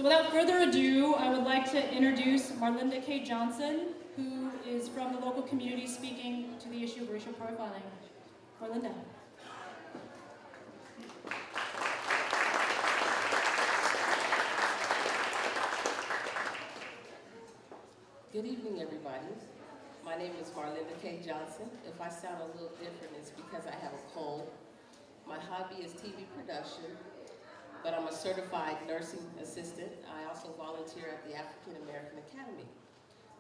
So without further ado, I would like to introduce Marlinda K. Johnson, who is from the local community speaking to the issue of racial profiling. Marlinda. Good evening, everybody. My name is Marlinda K. Johnson. If I sound a little different, it's because I have a cold. My hobby is TV production, but I'm a certified nursing assistant. I also volunteer at the African American Academy.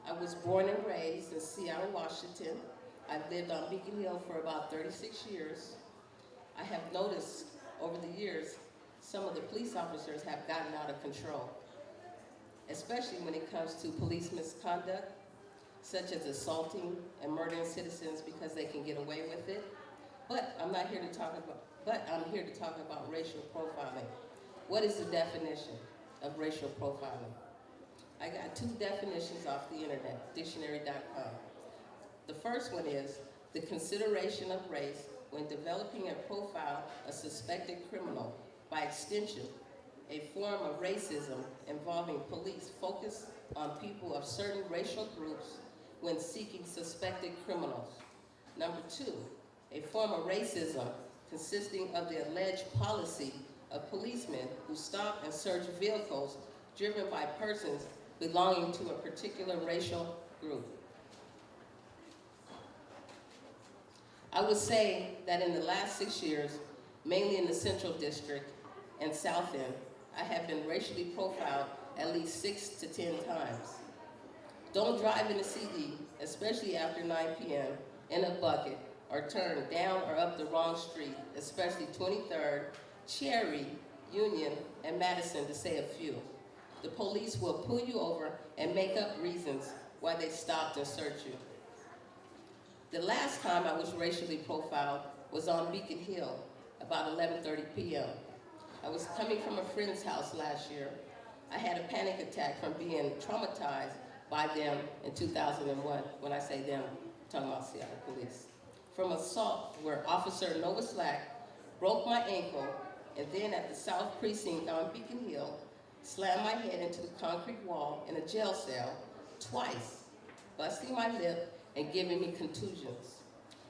I was born and raised in Seattle, Washington. I've lived on Beacon Hill for about 36 years. I have noticed over the years, some of the police officers have gotten out of control, especially when it comes to police misconduct, such as assaulting and murdering citizens because they can get away with it. But I'm here to talk about racial profiling. What is the definition of racial profiling? I got two definitions off the internet, dictionary.com. The first one is the consideration of race when developing a profile of suspected criminal. By extension, a form of racism involving police focus on people of certain racial groups when seeking suspected criminals. Number two, a form of racism consisting of the alleged policy of policemen who stop and search vehicles driven by persons belonging to a particular racial group. I would say that in the last 6 years, mainly in the Central District and South End, I have been racially profiled at least 6 to 10 times. Don't drive in the CD, especially after 9 p.m., in a bucket, or turn down or up the wrong street, especially 23rd, Cherry, Union, and Madison, to say a few. The police will pull you over and make up reasons why they stopped and searched you. The last time I was racially profiled was on Beacon Hill, about 11:30 p.m. I was coming from a friend's house last year. I had a panic attack from being traumatized by them in 2001. When I say them, I'm talking about Seattle Police. From assault where Officer Nova Slack broke my ankle, and then at the South Precinct on Beacon Hill, slammed my head into the concrete wall in a jail cell twice, busting my lip and giving me contusions.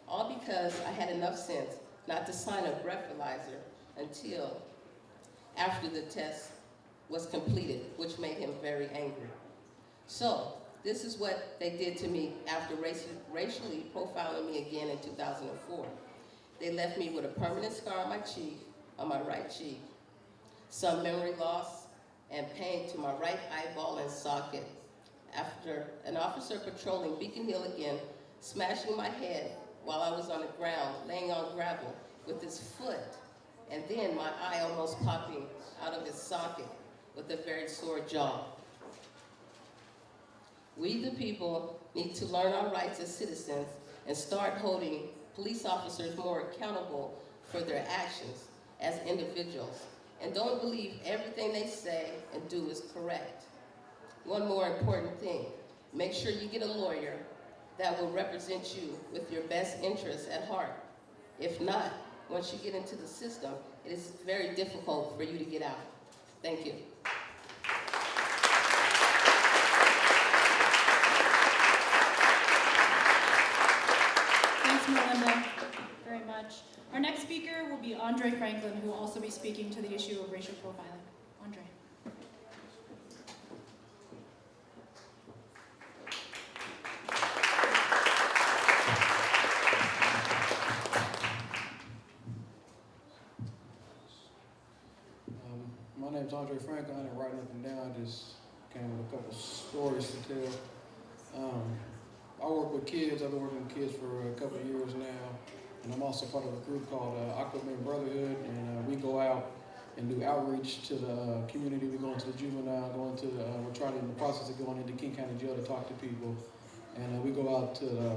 All because I had enough sense not to sign a breathalyzer until after the test was completed, which made him very angry. So, this is what they did to me after racially profiling me again in 2004. They left me with a permanent scar on my cheek, on my right cheek, some memory loss, and pain to my right eyeball and socket. After an officer patrolling Beacon Hill again, smashing my head while I was on the ground, laying on gravel with his foot, and then my eye almost popping out of his socket with a very sore jaw. We, the people, need to learn our rights as citizens and start holding police officers more accountable for their actions as individuals. And don't believe everything they say and do is correct. One more important thing, make sure you get a lawyer that will represent you with your best interests at heart. If not, once you get into the system, it is very difficult for you to get out. Thank you. Thanks, Melinda, very much. Our next speaker will be Andre Franklin, who will also be speaking to the issue of racial profiling. Andre. My name's Andre Franklin. I didn't write anything down. I just came with a couple stories to tell. I work with kids. I've been working with kids for a couple of years now. And I'm also part of a group called Aquaman Brotherhood. And we go out and do outreach to the community. We go into the juvenile, we're trying in the process of going into King County Jail to talk to people. And we go out to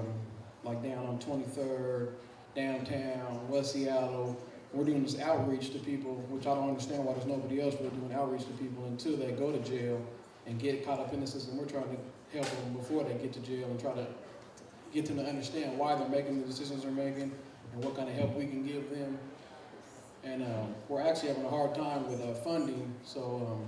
like down on 23rd, downtown, West Seattle. We're doing this outreach to people, which I don't understand why there's nobody else. We're doing outreach to people until they go to jail and get caught up in the system. We're trying to help them before they get to jail and try to get them to understand why they're making the decisions they're making and what kind of help we can give them. And we're actually having a hard time with funding, so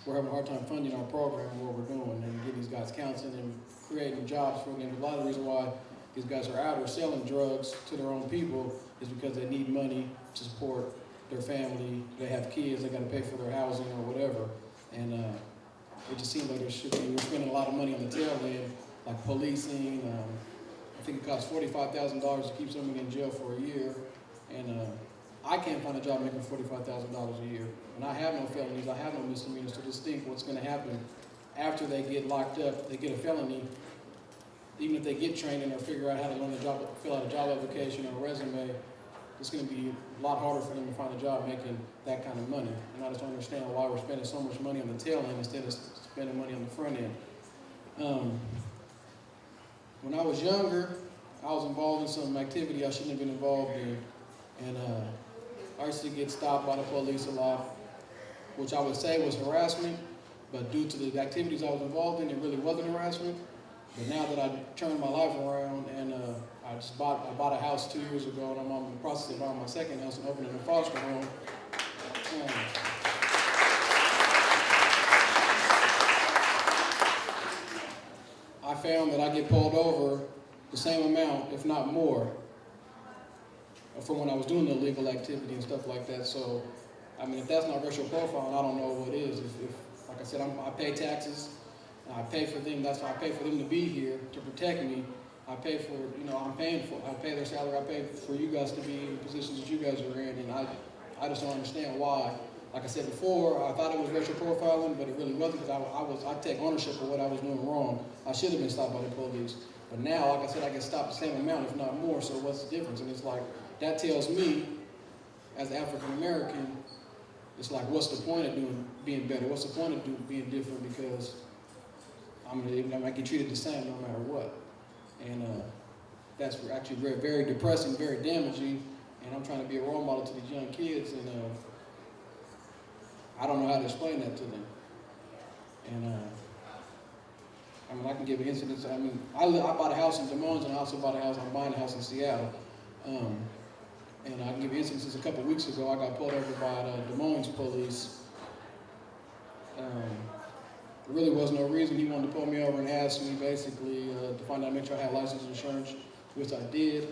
we're having a hard time funding our program and what we're doing and getting these guys counseling and creating jobs for them. A lot of the reason why these guys are out or selling drugs to their own people is because they need money to support their family. They have kids, they got to pay for their housing or whatever. And it just seems like there should be, we're spending a lot of money on the tail end, like policing. I think it costs $45,000 to keep someone in jail for a year. And I can't find a job making $45,000 a year. And I have no felonies, I have no misdemeanors, to just think what's going to happen after they get locked up, they get a felony. Even if they get training or figure out how to learn the job, fill out a job application or a resume, it's going to be a lot harder for them to find a job making that kind of money. And I just don't understand why we're spending so much money on the tail end instead of spending money on the front end. When I was younger, I was involved in some activity I shouldn't have been involved in. And I used to get stopped by the police a lot, which I would say was harassment, but due to the activities I was involved in, it really wasn't harassment. But now that I turned my life around and I bought a house 2 years ago, and I'm in the process of buying my second house and opening a foster home. I found that I get pulled over the same amount, if not more, from when I was doing the illegal activity and stuff like that. So, I mean, if that's not racial profiling, I don't know what is. If like I said, I pay taxes. I pay for them. That's why I pay for them to be here to protect me. I pay for, I'm paying for. I pay their salary. I pay for you guys to be in the positions that you guys are in, and I just don't understand why. Like I said before, I thought it was racial profiling, but it really wasn't, because I take ownership of what I was doing wrong. I should have been stopped by the police, but now, like I said, I get stopped the same amount, if not more. So what's the difference? And it's like that tells me, as an African American, it's like, what's the point of being better? What's the point of being different? Because I get treated the same no matter what. And that's actually very, very depressing, very damaging. And I'm trying to be a role model to these young kids, and I don't know how to explain that to them. And I can give incidents. I bought a house in Des Moines, and I'm buying a house in Seattle. And I can give you instances. A couple of weeks ago, I got pulled over by the Des Moines police. There really was no reason. He wanted to pull me over and ask me basically to find out, make sure I had license insurance, which I did.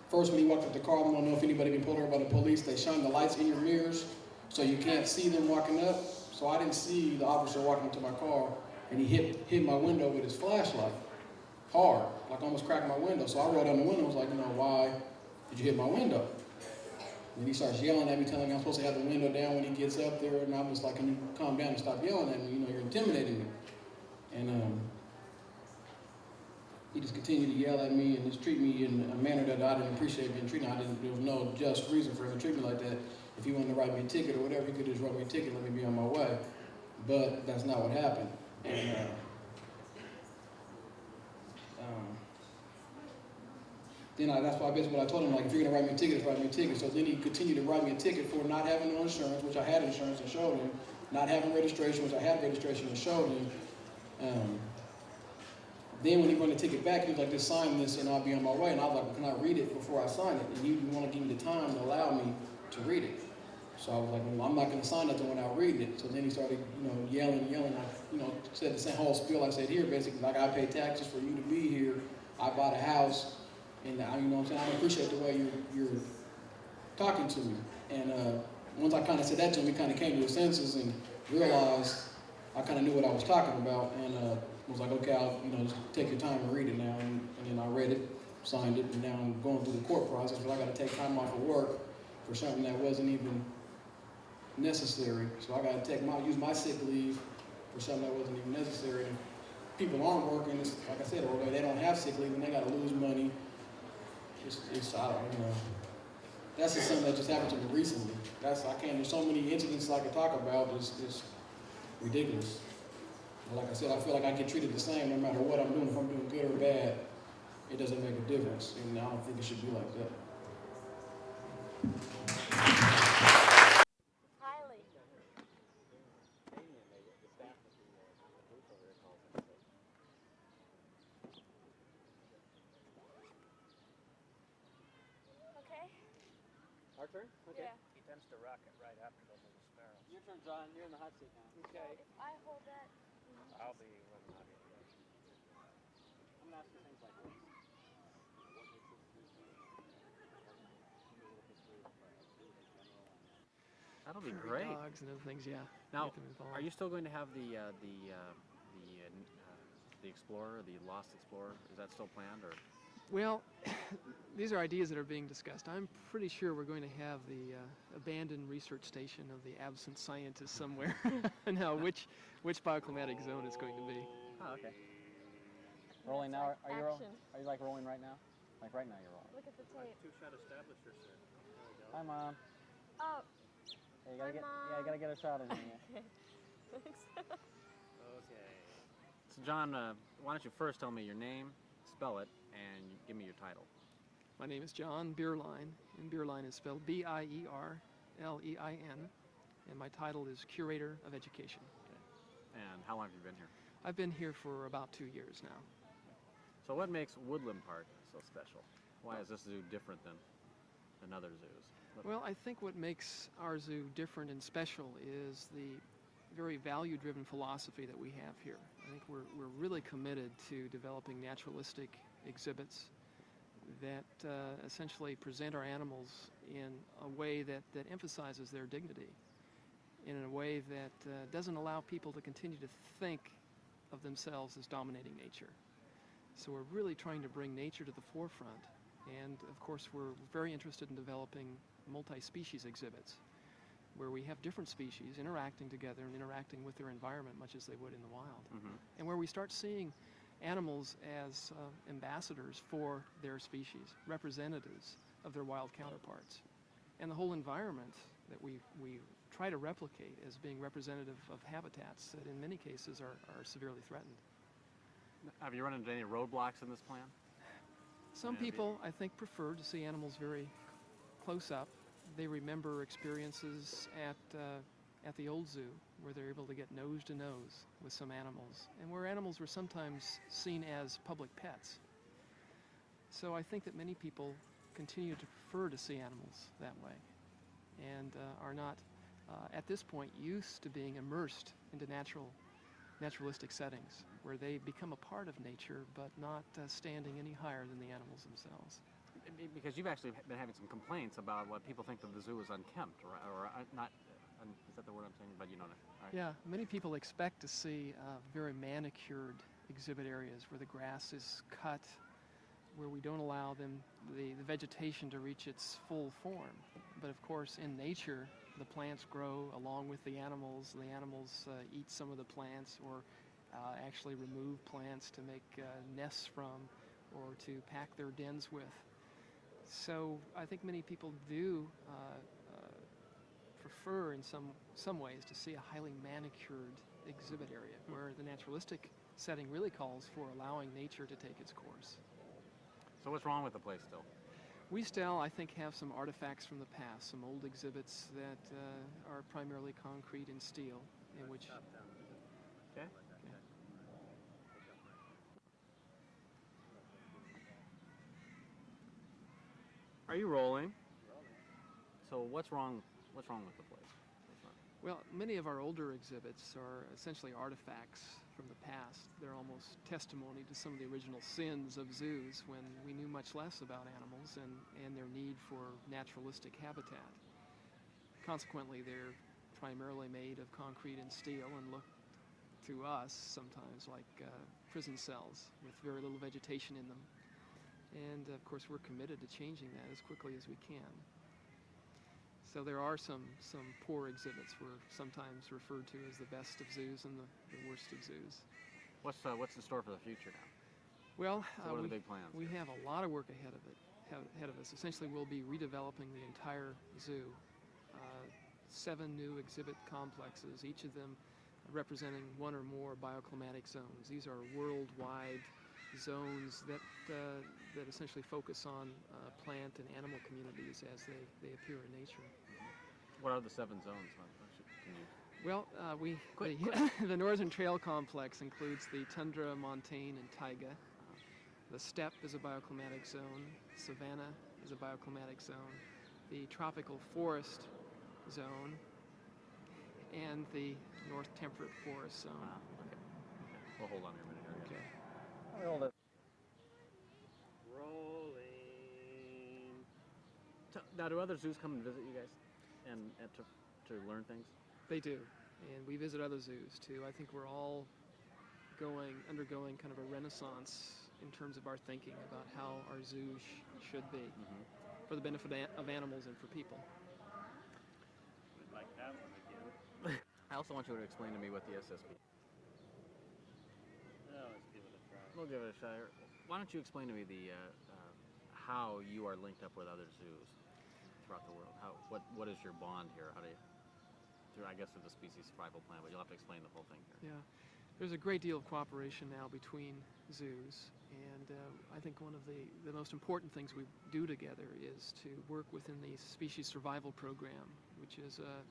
First, when he walked up the car, I don't know if anybody been pulled over by the police. They shine the lights in your mirrors so you can't see them walking up. So I didn't see the officer walking up to my car, and he hit my window with his flashlight, hard, like almost cracked my window. So I rolled down the window. I was like, why did you hit my window? And he starts yelling at me, telling me I'm supposed to have the window down when he gets up there. And I was like, can you calm down and stop yelling at me? You're intimidating me. And he just continued to yell at me and just treat me in a manner that I didn't appreciate being treated. There was no just reason for him to treat me like that. If he wanted to write me a ticket or whatever, he could just write me a ticket and let me be on my way. But that's not what happened. And that's why basically what I told him, like, if you're going to write me a ticket, just write me a ticket. So then he continued to write me a ticket for not having no insurance, which I had insurance and showed him, not having registration, which I had registration and showed him. Then when he brought the ticket back, he was like, just sign this and I'll be on my way. And I was like, well, can I read it before I sign it? And he didn't want to give me the time to allow me to read it. So I was like, well, I'm not going to sign nothing without reading it. So then he started, yelling. I, said the same whole spiel I said here, basically, like, I pay taxes for you to be here. I bought a house. And I appreciate the way you're talking to me. And once I kind of said that to him, he kind of came to his senses and realized I kind of knew what I was talking about. And was like, okay, I'll just take your time and read it now. And then I read it, signed it, and now I'm going through the court process. But I got to take time off of work for something that wasn't even necessary. So I got to use my sick leave for something that wasn't even necessary. And people aren't working. It's, like I said, or they don't have sick leave and they got to lose money. I don't know. That's just something that just happened to me recently. There's so many incidents I could talk about. It's ridiculous. But like I said, I feel like I get treated the same no matter what I'm doing. If I'm doing good or bad, it doesn't make a difference. And I don't think it should be like that. Our turn? Okay. Yeah. He tends to rock it right after the little sparrows. Your turn, John. You're in the hot seat now. Okay. If I hold that, I'll be when I'm I'm gonna ask you things like this. What makes this That'll be prairie great. dogs and other things. Yeah. Now, Get them involved. are you still going to have the Explorer, the Lost Explorer? Is that still planned, or? Well, these are ideas that are being discussed. I'm pretty sure we're going to have the abandoned research station of the absent scientist somewhere. Now, which bioclimatic zone it's going to be. Oh, okay. Rolling now? like action. Are you like rolling right now? Like right now you're rolling. Look at the tape. Two-shot establisher, sir. There we go. Hi, Mom. Oh, Hey, you gotta Hi, get, Mom. yeah, you gotta get a shot in here. thanks. Okay. So, John, why don't you first tell me your name, spell it, and give me your title. My name is John Bierlein, and Bierlein is spelled Bierlein, and my title is Curator of Education. And how long have you been here? I've been here for about 2 years now. So what makes Woodland Park so special? Why is this zoo different than other zoos? Well, I think what makes our zoo different and special is the very value-driven philosophy that we have here. I think we're really committed to developing naturalistic exhibits that essentially present our animals in a way that emphasizes their dignity, in a way that doesn't allow people to continue to think of themselves as dominating nature. So we're really trying to bring nature to the forefront. And of course, we're very interested in developing multi-species exhibits where we have different species interacting together and interacting with their environment much as they would in the wild. Mm-hmm. And where we start seeing animals as ambassadors for their species, representatives of their wild counterparts. And the whole environment that we try to replicate as being representative of habitats that in many cases are severely threatened. Have you run into any roadblocks in this plan? Some Yeah, people, I think, prefer to see animals very close up. They remember experiences at the old zoo where they're able to get nose to nose with some animals, and where animals were sometimes seen as public pets. So I think that many people continue to prefer to see animals that way, and are not, at this point, used to being immersed into naturalistic settings where they become a part of nature but not standing any higher than the animals themselves. Because you've actually been having some complaints about what people think that the zoo is unkempt, or not, is that the word I'm saying? But you know, right? Yeah, many people expect to see very manicured exhibit areas where the grass is cut, where we don't allow the vegetation to reach its full form. But of course, in nature, the plants grow along with the animals. The animals eat some of the plants, or actually remove plants to make nests from, or to pack their dens with. So I think many people do prefer in some ways to see a highly manicured exhibit area where the naturalistic setting really calls for allowing nature to take its course. So what's wrong with the place still? We still, I think, have some artifacts from the past, some old exhibits that are primarily concrete and steel, in which... Okay. Are you rolling? So what's wrong with the place? Well, many of our older exhibits are essentially artifacts from the past. They're almost testimony to some of the original sins of zoos when we knew much less about animals and their need for naturalistic habitat. Consequently, they're primarily made of concrete and steel and look to us sometimes like prison cells with very little vegetation in them. And of course, we're committed to changing that as quickly as we can. So there are some poor exhibits. We're sometimes referred to as the best of zoos and the worst of zoos. What's in store for the future now? Well, So what are the big plans? we have a lot of work ahead of us. Essentially, we'll be redeveloping the entire zoo. 7 new exhibit complexes, each of them representing one or more bioclimatic zones. These are worldwide zones that essentially focus on plant and animal communities as they appear in nature. What are the 7 zones? Can you... Well, the Northern Trail Complex includes the tundra, montane, and taiga. The steppe is a bioclimatic zone. Savanna is a bioclimatic zone. The tropical forest zone, and the North Temperate Forest Zone. Wow. Okay. We'll hold on here a minute here. Okay. Hold it. Rolling. Now, do other zoos come and visit you guys, and to learn things? They do, and we visit other zoos too. I think we're all undergoing kind of a renaissance in terms of our thinking about how our zoo should be for the benefit of animals and for people. We'd like that one again. I also want you to explain to me what the SSB. Oh, let's give it a try. We'll give it a shot. Why don't you explain to me how you are linked up with other zoos throughout the world? What is your bond here? How do you, through the species survival plan, but you'll have to explain the whole thing here. Yeah, there's a great deal of cooperation now between zoos, and I think one of the most important things we do together is to work within the species survival program, which is a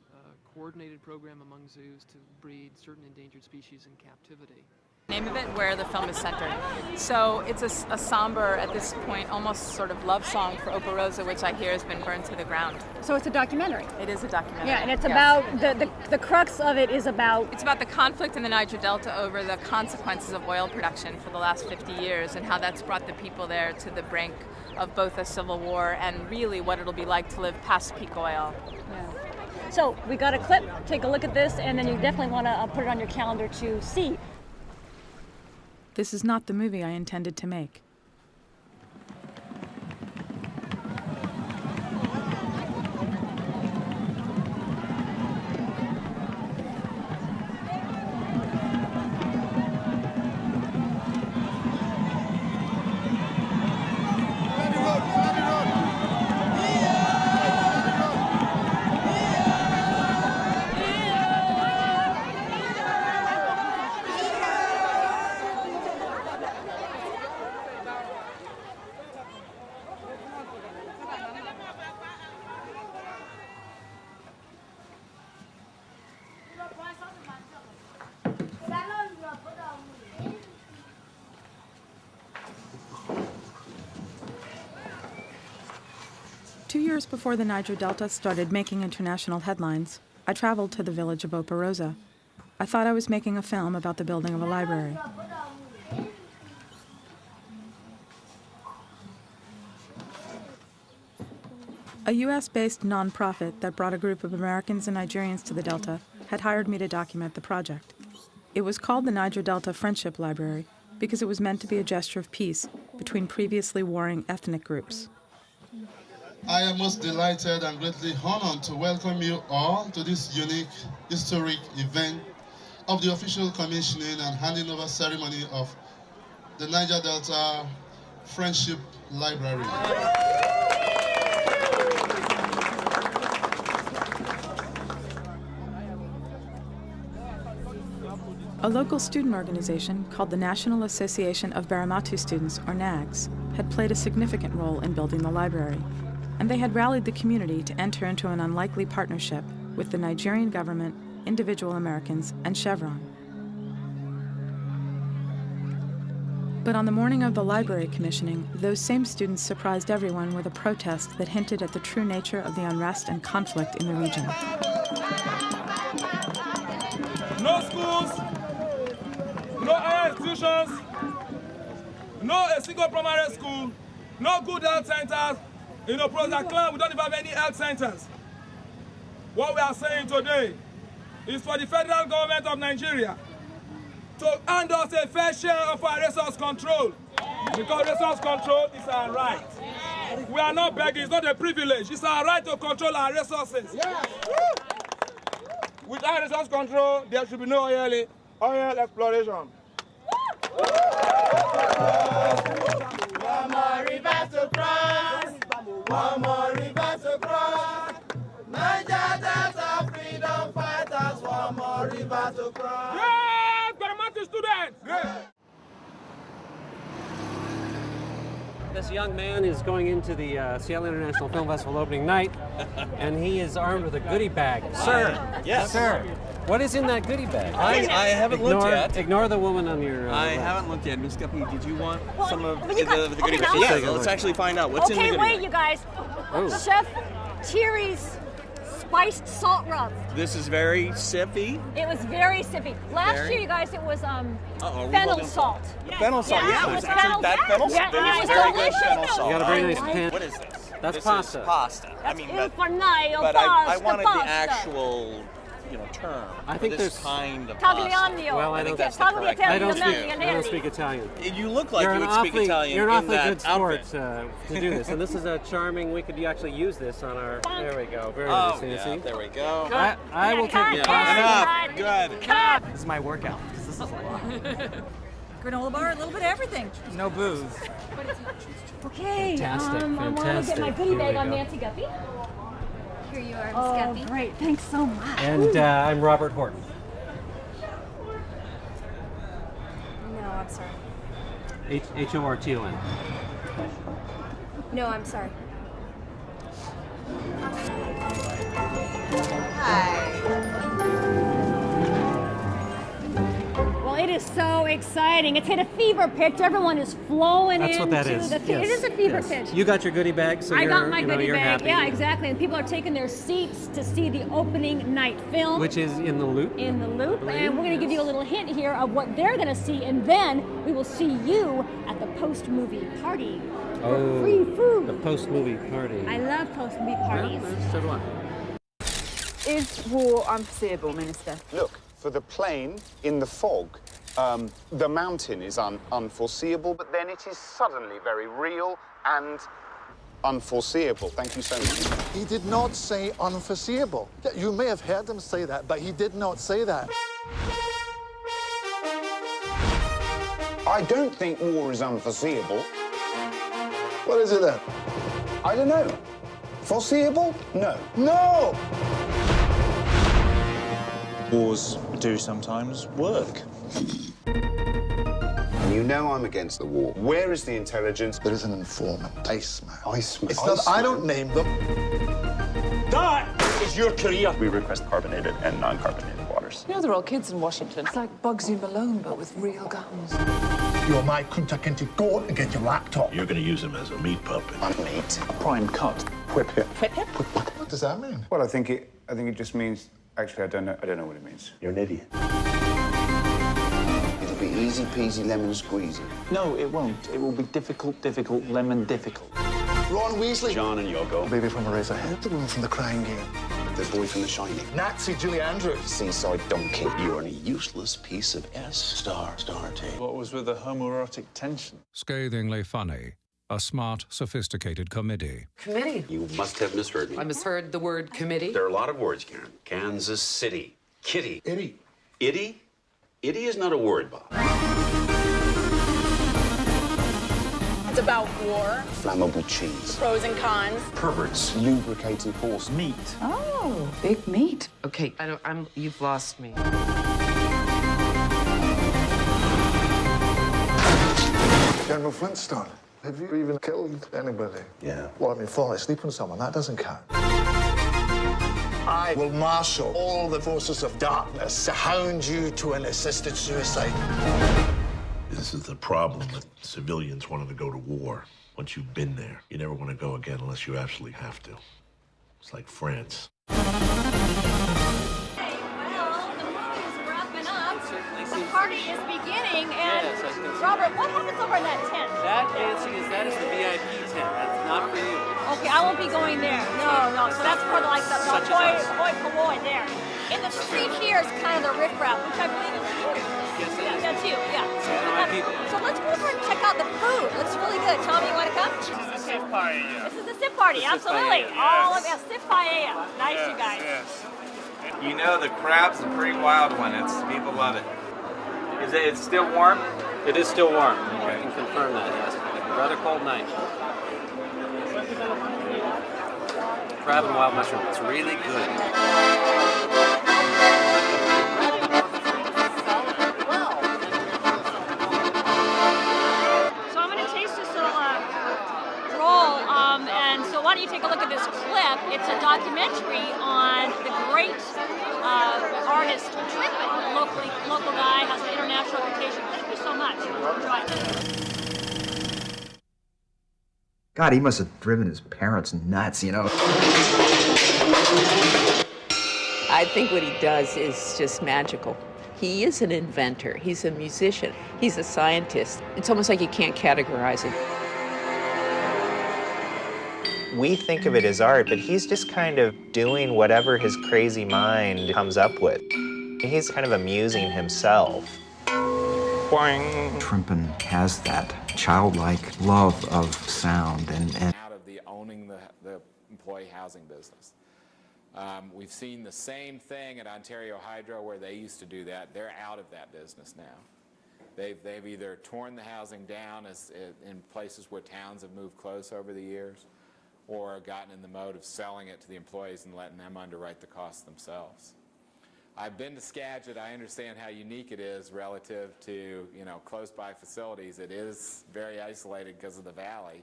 coordinated program among zoos to breed certain endangered species in captivity. Name of it, where the film is centered. So it's a somber, at this point, almost sort of love song for Operosa, which I hear has been burned to the ground. So it's a documentary. It is a documentary. Yeah, and it's yes. about the crux of it is about. It's about the conflict in the Niger Delta over the consequences of oil production for the last 50 years and how that's brought the people there to the brink of both a civil war and really what it'll be like to live past peak oil. Yeah. So we got a clip. Take a look at this, and then you definitely want to put it on your calendar to see. This is not the movie I intended to make. Years before the Niger Delta started making international headlines, I traveled to the village of Operosa. I thought I was making a film about the building of a library. A U.S.-based nonprofit that brought a group of Americans and Nigerians to the Delta had hired me to document the project. It was called the Niger Delta Friendship Library because it was meant to be a gesture of peace between previously warring ethnic groups. I am most delighted and greatly honored to welcome you all to this unique, historic event of the official commissioning and handing over ceremony of the Niger Delta Friendship Library. A local student organization called the National Association of Baramatu Students, or NAGS, had played a significant role in building the library, and they had rallied the community to enter into an unlikely partnership with the Nigerian government, individual Americans, and Chevron. But on the morning of the library commissioning, those same students surprised everyone with a protest that hinted at the true nature of the unrest and conflict in the region. No schools, no higher institutions, no a single primary school, no good health centers. In Operosa clan, we don't even have any health centers. What we are saying today is for the federal government of Nigeria to hand us a fair share of our resource control. Because resource control is our right. We are not begging, it's not a privilege. It's our right to control our resources. Without resource control, there should be no oil exploration. One more river to cross. One more river to cross. Niger Delta freedom fighters. One more river to cross. Great Baramatu students! Great. This young man is going into the Seattle International Film Festival opening night, and he is armed with a goodie bag. Sir, yes, sir, what is in that goodie bag? I haven't looked yet. Ignore the woman on your. I haven't looked yet. Ms. Guppy, did you want some of the goodie bag? Yeah, let's actually find out what's in the goodie bag. Okay, wait, you guys. Ooh. Chef Thierry's spiced salt rub. This is very sippy. It was very sippy. Last Very. year, you guys, it was we fennel holding- salt. Fennel salt, yeah. it was Actually, fennel. that fennel salt. Yeah, That it is was very delicious. good fennel salt. You got a very nice I pan. What is this? That's This pasta. Is pasta. I mean, Il fornaio, but pasta, I wanted pasta. the actual, term. I for think this there's kind of pasta. Tagliano. Well, I I think don't. that's the correct. I don't Tagliano. speak Italian. You look like You're you an would speak awfully, Italian you're an in awfully that good sport outfit. to do this, and this is a charming. We could actually use this on our. There we go. Very Oh, nice, yeah, Nancy. there we go. I will take the Yeah, pasta. enough. Good. Cut. This is my workout. This is a lot. Granola bar, a little bit of everything. No booze. Okay, Fantastic, I want to get my fantastic. goodie Here bag we on go. Nancy Guppy. Here you are, Miss Oh, Guppy. great. Thanks so much. And I'm Robert Horton. No, I'm sorry. Horton. No, I'm sorry. Well, it is so exciting. It's hit a fever pitch. Everyone is flowing That's into what that is. the Yes. It is a fever Yes. pitch. You got your goodie bag, so I you're, got my you know, goodie you're bag. happy. Yeah, exactly. And people are taking their seats to see the opening night film. Which is in the loop. In the loop. believe, And we're going to give you a little hint here of what they're going to see. And then we will see you at the post-movie party. For free food. The post-movie party. I love post-movie parties. Yeah, so do I. Is war unforeseeable, Minister? Look, for the plane in the fog, the mountain is unforeseeable, but then it is suddenly very real and unforeseeable. Thank you so much. He did not say unforeseeable. Yeah, you may have heard him say that, but he did not say that. I don't think war is unforeseeable. What is it then? I don't know. Foreseeable? No. No! Wars do sometimes work. And you know I'm against the war. Where is the intelligence? There is an informant. Iceman. Iceman. It's not, I don't name them. That is your career. We request carbonated and non-carbonated waters. You know, they're all kids in Washington. It's like Bugsy Malone, but with real guns. You're my Kunta Kinte. Go and get your laptop. You're going to use him as a meat puppet. I'm meat. A prime cut. Whip him. Whip him? What does that mean? Well, I think it just means. Actually, I don't know what it means. You're an idiot. It'll be easy peasy lemon squeezy. No, it won't. It will be difficult, lemon difficult. Ron Weasley. John and Yoko. Baby from Eraserhead. The woman from The Crying Game. The boy from The Shining. Nazi Julie Andrews. Seaside donkey. You're a useless piece of S. Star T. What was with the homoerotic tension? Scathingly funny. A smart, sophisticated committee. Committee? You must have misheard me. I misheard the word committee. There are a lot of words, Karen. Kansas City. Kitty. Itty. Itty? Itty is not a word, Bob. It's about war, Flammable cheese. pros and cons. Perverts. Lubricated horse. Meat. Oh, big meat. Okay, you've lost me. General Flintstone. Have you even killed anybody? Yeah. Well, I mean, falling asleep on someone, that doesn't count. I will marshal all the forces of darkness to hound you to an assisted suicide. This is the problem with civilians wanting to go to war. Once you've been there, you never want to go again unless you absolutely have to. It's like France. The party is beginning, and Robert, what happens over in that tent? That is the VIP tent. That's not for you. Okay, I won't be going there. No. So that's for like the boy there. In the street here is kind of the riffraff, which I believe is you. Yes, it is. That's you. Yeah. my people. So let's go over and check out the food. Looks really good. Tommy, you want to come? This is the sip paella. This is the sip party. Absolutely. Paella, All of it. Sip paella. Nice, you guys. Yes. You know, the crab's a pretty wild one. People love it. Is it? It's still warm? It is still warm. I can confirm that, yes. Rather cold night. Crab and wild mushroom. It's really good. So I'm going to taste this little roll, and so why don't you take a look at this clip? It's a documentary on the great artist Trippin, local guy, has an international reputation. Thank you so much. Enjoy. God, he must have driven his parents nuts, you know. I think what he does is just magical. He is an inventor. He's a musician. He's a scientist. It's almost like you can't categorize him. We think of it as art, but he's just kind of doing whatever his crazy mind comes up with. He's kind of amusing himself. Boing. Trimpen has that childlike love of sound and out of the owning the employee housing business. We've seen the same thing at Ontario Hydro where they used to do that. They're out of that business now. They've either torn the housing down in places where towns have moved close over the years, or gotten in the mode of selling it to the employees and letting them underwrite the costs themselves. I've been to Skagit. I understand how unique it is relative to, close by facilities. It is very isolated because of the valley.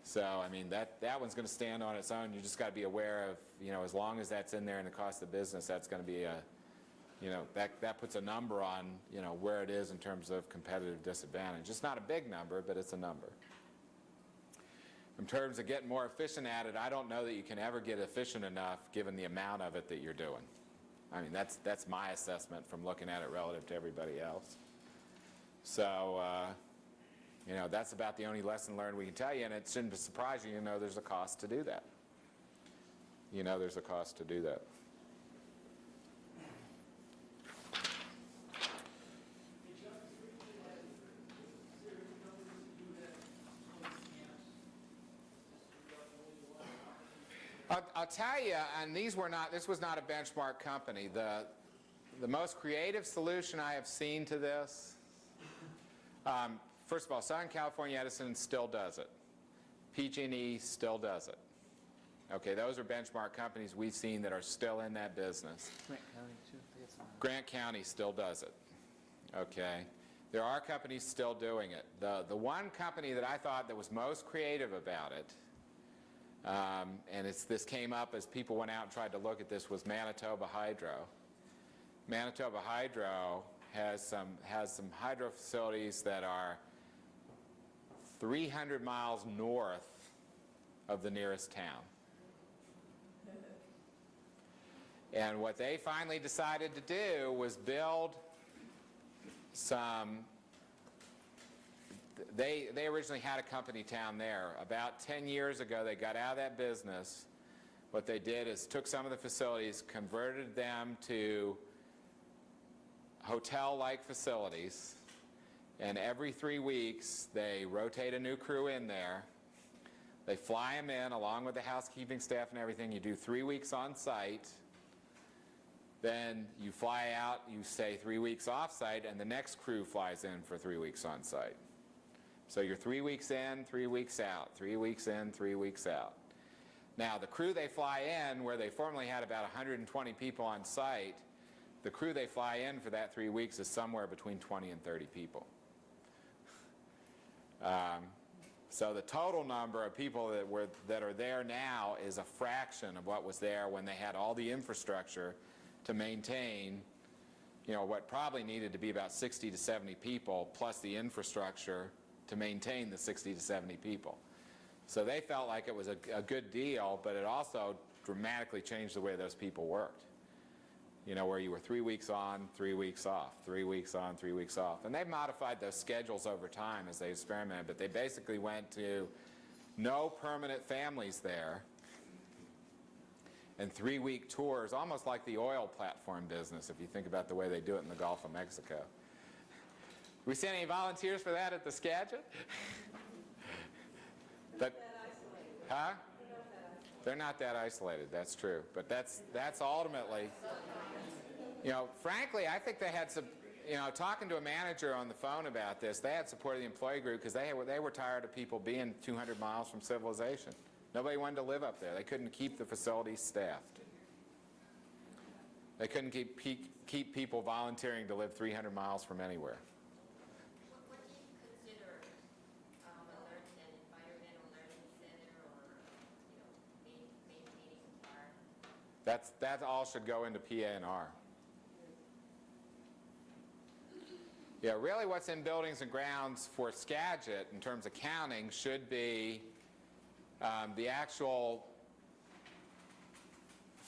So, I mean, that one's going to stand on its own. You just got to be aware of, as long as that's in there in the cost of business, that's going to be that puts a number on, where it is in terms of competitive disadvantage. It's not a big number, but it's a number. In terms of getting more efficient at it, I don't know that you can ever get efficient enough given the amount of it that you're doing. I mean, that's my assessment from looking at it relative to everybody else. So, that's about the only lesson learned we can tell you, and it shouldn't surprise you, there's a cost to do that. There's a cost to do that. I'll tell you, and this was not a benchmark company. The most creative solution I have seen to this, first of all, Southern California Edison still does it. PG&E still does it. Okay, those are benchmark companies we've seen that are still in that business. Grant County, too. Grant County still does it. Okay, there are companies still doing it. The one company that I thought that was most creative about it, and this came up as people went out and tried to look at this, was Manitoba Hydro. Manitoba Hydro has some hydro facilities that are 300 miles north of the nearest town. And what they finally decided to do was build some. They originally had a company town there. About 10 years ago, they got out of that business. What they did is took some of the facilities, converted them to hotel-like facilities, and every 3 weeks, they rotate a new crew in there. They fly them in along with the housekeeping staff and everything. You do 3 weeks on site. Then you fly out, you stay 3 weeks off site, and the next crew flies in for 3 weeks on site. So you're 3 weeks in, 3 weeks out, 3 weeks in, 3 weeks out. Now, the crew they fly in, where they formerly had about 120 people on site, the crew they fly in for that 3 weeks is somewhere between 20 and 30 people. So the total number of people that are there now is a fraction of what was there when they had all the infrastructure to maintain, what probably needed to be about 60 to 70 people, plus the infrastructure to maintain the 60 to 70 people. So they felt like it was a good deal, but it also dramatically changed the way those people worked. Where you were 3 weeks on, 3 weeks off, 3 weeks on, 3 weeks off. And they've modified those schedules over time as they experimented, but they basically went to no permanent families there and 3-week tours, almost like the oil platform business, if you think about the way they do it in the Gulf of Mexico. We see any volunteers for that at the Skagit? Huh? They're not that isolated, that's true. But that's ultimately, frankly, I think they had some, talking to a manager on the phone about this, they had support of the employee group because they were tired of people being 200 miles from civilization. Nobody wanted to live up there. They couldn't keep the facilities staffed. They couldn't keep people volunteering to live 300 miles from anywhere. What do you consider an environmental learning center or maintaining a park? That all should go into PA&R. Yeah, really what's in buildings and grounds for Skagit in terms of counting should be the actual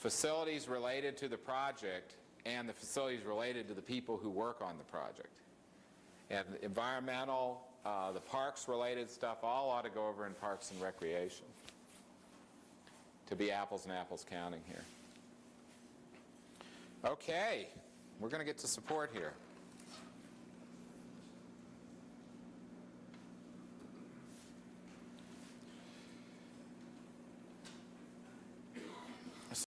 facilities related to the project and the facilities related to the people who work on the project. And environmental, the parks related stuff, all ought to go over in Parks and Recreation to be apples and apples counting here. Okay, we're going to get to support here.